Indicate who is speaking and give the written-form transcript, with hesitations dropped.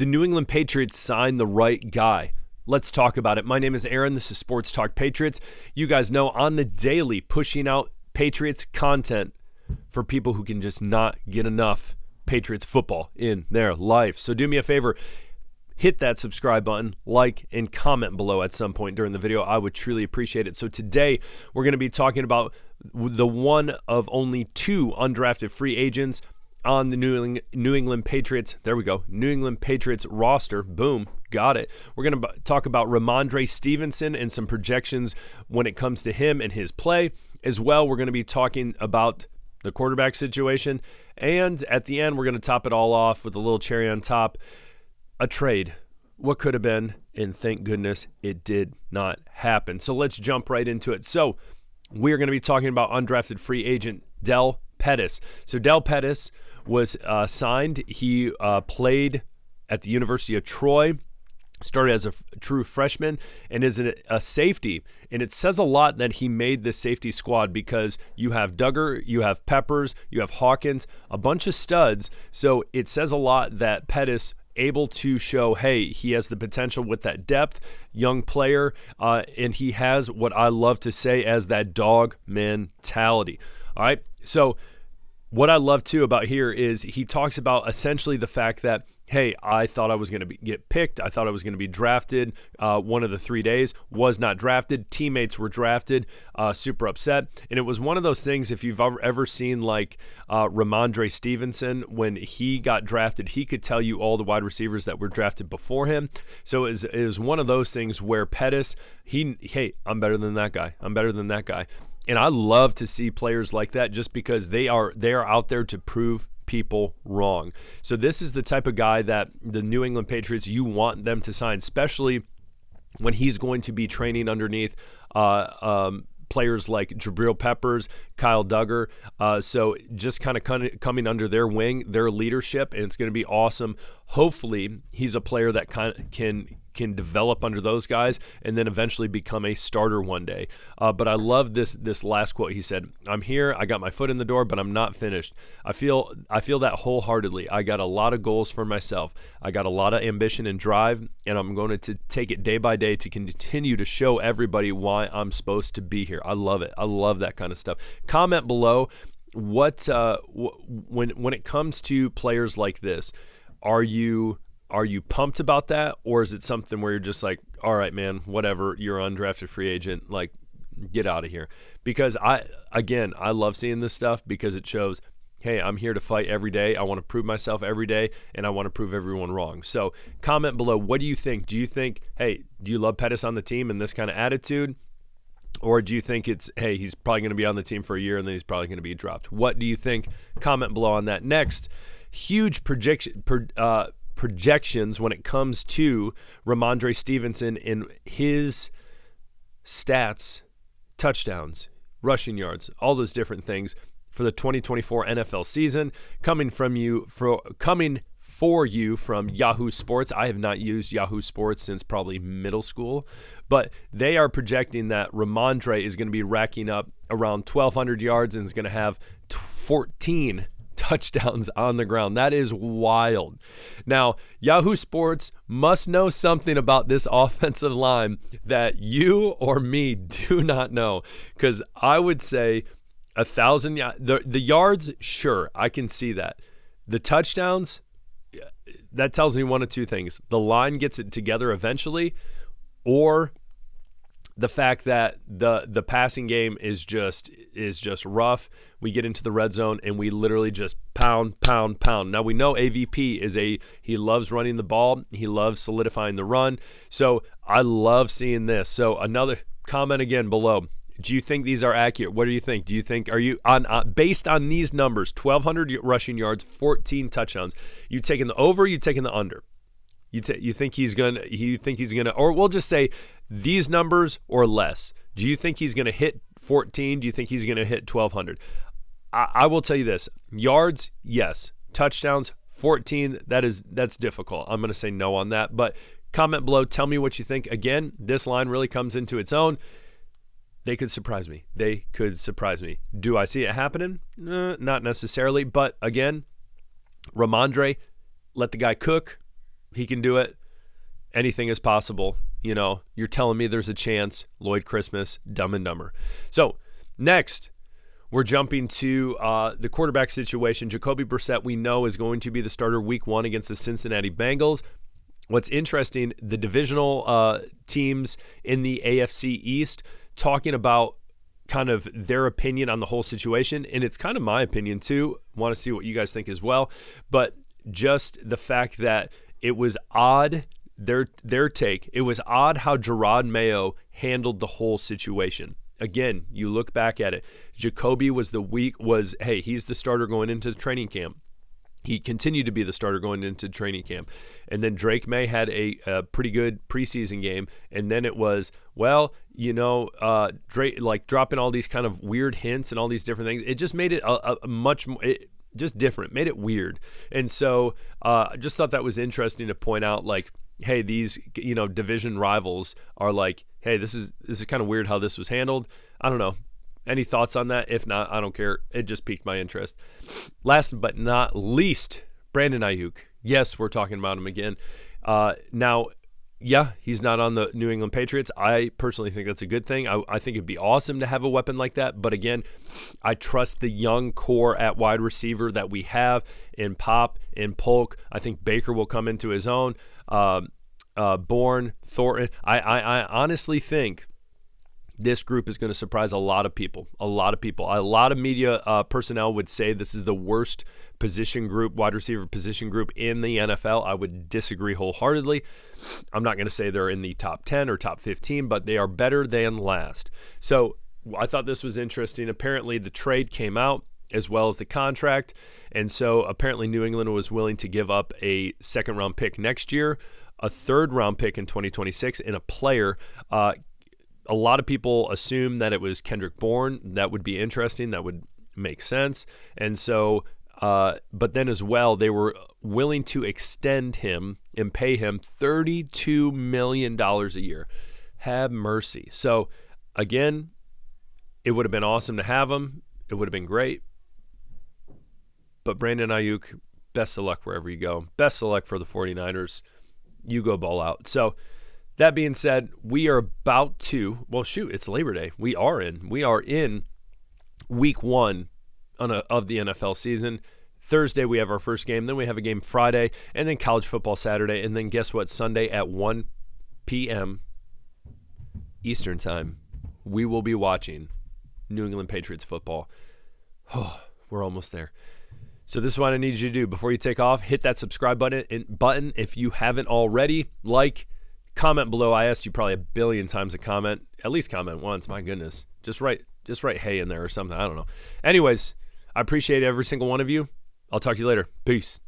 Speaker 1: the New England Patriots signed the right guy. Let's talk about it. My name is Aaron. This is Sports Talk Patriots. You guys know on the daily pushing out Patriots content for people who can just not get enough Patriots football in their life. So do me a favor, hit that subscribe button, like, and comment below at some point during the video. I would truly appreciate it. So today we're going to be talking about the one of only two undrafted free agents on the New England Patriots. There we go. New England Patriots roster. Boom. Got it. We're going to talk about Ramondre Stevenson and some projections when it comes to him and his play. As well, we're going to be talking about the quarterback situation. And at the end, we're going to top it all off with a little cherry on top. A trade. What could have been, and thank goodness it did not happen. So let's jump right into it. So we're going to be talking about undrafted free agent Del Pettis. So Del Pettis was signed. He played at the University of Troy, started as a true freshman, and is a safety. And it says a lot that he made this safety squad because you have Duggar, you have Peppers, you have Hawkins, a bunch of studs. So it says a lot that Pettis able to show, hey, he has the potential with that depth, young player, and he has what I love to say as that dog mentality. All right, so what I love too about here is he talks about essentially the fact that, hey, I thought I was going to get picked. I thought I was going to be drafted one of the 3 days. Was not drafted. Teammates were drafted. Super upset. And it was one of those things, if you've ever seen like Ramondre Stevenson, when he got drafted, he could tell you all the wide receivers that were drafted before him. So it was one of those things where Pettis, hey, I'm better than that guy. I'm better than that guy. And I love to see players like that just because they are out there to prove people wrong. So this is the type of guy that the New England Patriots, you want them to sign, especially when he's going to be training underneath players like Jabril Peppers, Kyle Duggar. So just kind of coming under their wing, their leadership, and it's going to be awesome. Hopefully he's a player that can develop under those guys and then eventually become a starter one day. But I love this last quote. He said, "I'm here. I got my foot in the door, but I'm not finished. I feel that wholeheartedly. I got a lot of goals for myself. I got a lot of ambition and drive, and I'm going to take it day by day to continue to show everybody why I'm supposed to be here." I love it. I love that kind of stuff. Comment below what when it comes to players like this, are you pumped about that, or is it something where you're just like, all right, man, whatever, you're an undrafted free agent, like, get out of here? Because I love seeing this stuff because it shows, hey, I'm here to fight every day. I want to prove myself every day, and I want to prove everyone wrong. So comment below. What do you think? Do you think, hey, do you love Pettis on the team and this kind of attitude? Or do you think it's, hey, he's probably going to be on the team for a year and then he's probably going to be dropped? What do you think? Comment below on that. Next, huge projections when it comes to Ramondre Stevenson in his stats, touchdowns, rushing yards, all those different things for the 2024 NFL season. Coming for you from Yahoo Sports. I have not used Yahoo Sports since probably middle school, but they are projecting that Ramondre is going to be racking up around 1,200 yards and is going to have 14 touchdowns on the ground. That is wild. Now, Yahoo Sports must know something about this offensive line that you or me do not know, because I would say 1,000 the yards, sure, I can see that. The touchdowns, that tells me one of two things. The line gets it together eventually, or the fact that the passing game is just rough. We get into the red zone and we literally just pound. Now we know AVP he loves running the ball. He loves solidifying the run. So I love seeing this. So another comment again below. Do you think these are accurate? What do you think? Are you based on these numbers, 1,200 rushing yards, 14 touchdowns, you taking the over, you taking the under? You think he's gonna, or we'll just say these numbers or less. Do you think he's gonna hit 14? Do you think he's gonna hit 1,200? I will tell you this: yards, yes. Touchdowns, 14. That's difficult. I'm gonna say no on that. But comment below. Tell me what you think. Again, this line really comes into its own. They could surprise me. Do I see it happening? Not necessarily. But again, Ramondre, let the guy cook. He can do it. Anything is possible. You know, you're telling me there's a chance. Lloyd Christmas, Dumb and Dumber. So next, we're jumping to the quarterback situation. Jacoby Brissett, we know, is going to be the starter week 1 against the Cincinnati Bengals. What's interesting, the divisional teams in the AFC East talking about kind of their opinion on the whole situation, and it's kind of my opinion too. Want to see what you guys think as well. But just the fact that it was odd, their take, it was odd how Gerard Mayo handled the whole situation. Again, you look back at it. Jacoby he's the starter going into the training camp. He continued to be the starter going into training camp. And then Drake May had a pretty good preseason game. And then it was, Drake, like dropping all these kind of weird hints and all these different things. It just made it a much more, just different, made it weird. And so I just thought that was interesting to point out, like, hey, these, division rivals are like, hey, this is kind of weird how this was handled. I don't know. Any thoughts on that? If not, I don't care. It just piqued my interest. Last but not least, Brandon Aiyuk. Yes, we're talking about him again. Now, he's not on the New England Patriots. I personally think that's a good thing. I think it'd be awesome to have a weapon like that. But again, I trust the young core at wide receiver that we have in Pop, in Polk. I think Baker will come into his own. Bourne, Thornton. I honestly think this group is going to surprise a lot of people. A lot of media personnel would say this is the worst position group, wide receiver position group in the NFL. I would disagree wholeheartedly. I'm not going to say they're in the top 10 or top 15, but they are better than last. So I thought this was interesting. Apparently the trade came out as well as the contract. And so apparently New England was willing to give up a second-round pick next year, a third-round pick in 2026, and a player. A lot of people assume that it was Kendrick Bourne. That would be interesting. That would make sense. And so, but then as well, they were willing to extend him and pay him $32 million a year. Have mercy. So again, it would have been awesome to have him. It would have been great. But Brandon Aiyuk, best of luck wherever you go. Best of luck for the 49ers. You go ball out. So that being said, we are about to, it's Labor Day. We are in week 1 of the NFL season. Thursday, we have our first game. Then we have a game Friday, and then college football Saturday. And then guess what? Sunday at 1 p.m. Eastern time, we will be watching New England Patriots football. Oh, we're almost there. So this is what I need you to do. Before you take off, hit that subscribe button if you haven't already. Comment below. I asked you probably a billion times to comment. At least comment once. My goodness. Just write hey in there or something. I don't know. Anyways, I appreciate every single one of you. I'll talk to you later. Peace.